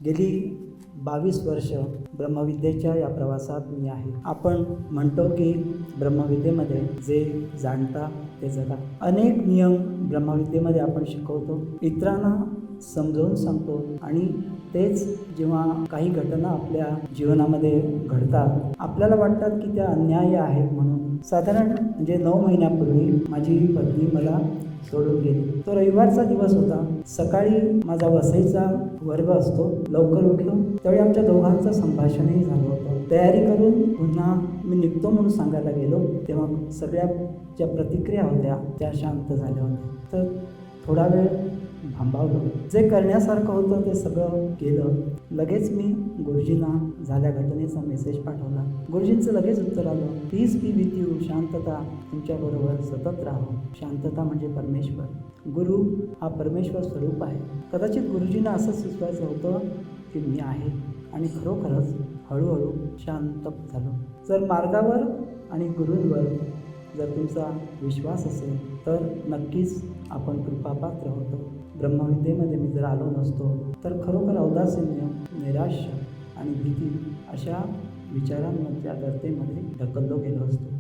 गेली 22 वर्ष ब्रह्मविद्येच्या या प्रवासात मी आहे. आपण म्हणतो की ब्रह्मविद्येमध्ये जे जाणता ते जगा. अनेक नियम ब्रह्मविद्येमध्ये आपण शिकवतो, इतरांना समजावून सांगतो आणि तेच जेव्हा काही घटना आपल्या जीवनामध्ये घडतात, आपल्याला वाटतात की त्या अन्याय आहेत म्हणून. साधारण 9 महिन्यापूर्वी माझी पत्नी मला सोडून गेली. तो रविवारचा दिवस होता. सकाळी माझा वसईचा वर्ग असतो, लवकर उठलो. त्यावेळी आमच्या दोघांचं संभाषणही झालं होतं. तयारी करून पुन्हा मी निघतो म्हणून सांगायला गेलो, तेव्हा सगळ्या ज्या प्रतिक्रिया होत्या त्या शांत झाल्या होत्या. तर थोडा वेळ थांबावलं. जे करण्यासारखं होतं ते सगळं केलं. लगेच मी गुरुजींना झाल्या घटनेचा मेसेज पाठवला. गुरुजींचं लगेच उत्तर आलं, पीस बी विथ यू, शांतता तुमच्याबरोबर सतत राहो. शांतता म्हणजे परमेश्वर. गुरु हा परमेश्वर स्वरूप आहे. कदाचित गुरुजींना असं सुचवायचं होतं की मी आहे, आणि खरोखरच हळूहळू शांत झालो. जर मार्गावर आणि गुरूंवर जर तुमचा विश्वास असेल तर नक्कीच आपण कृपापात्र होतो. ब्रह्मविद्येमध्ये मी जर आलो नसतो तर खरोखर औदासीन्य, निराश आणि भीती अशा विचारांमध्ये, गर्तेमध्ये ढकललो गेलो असतो.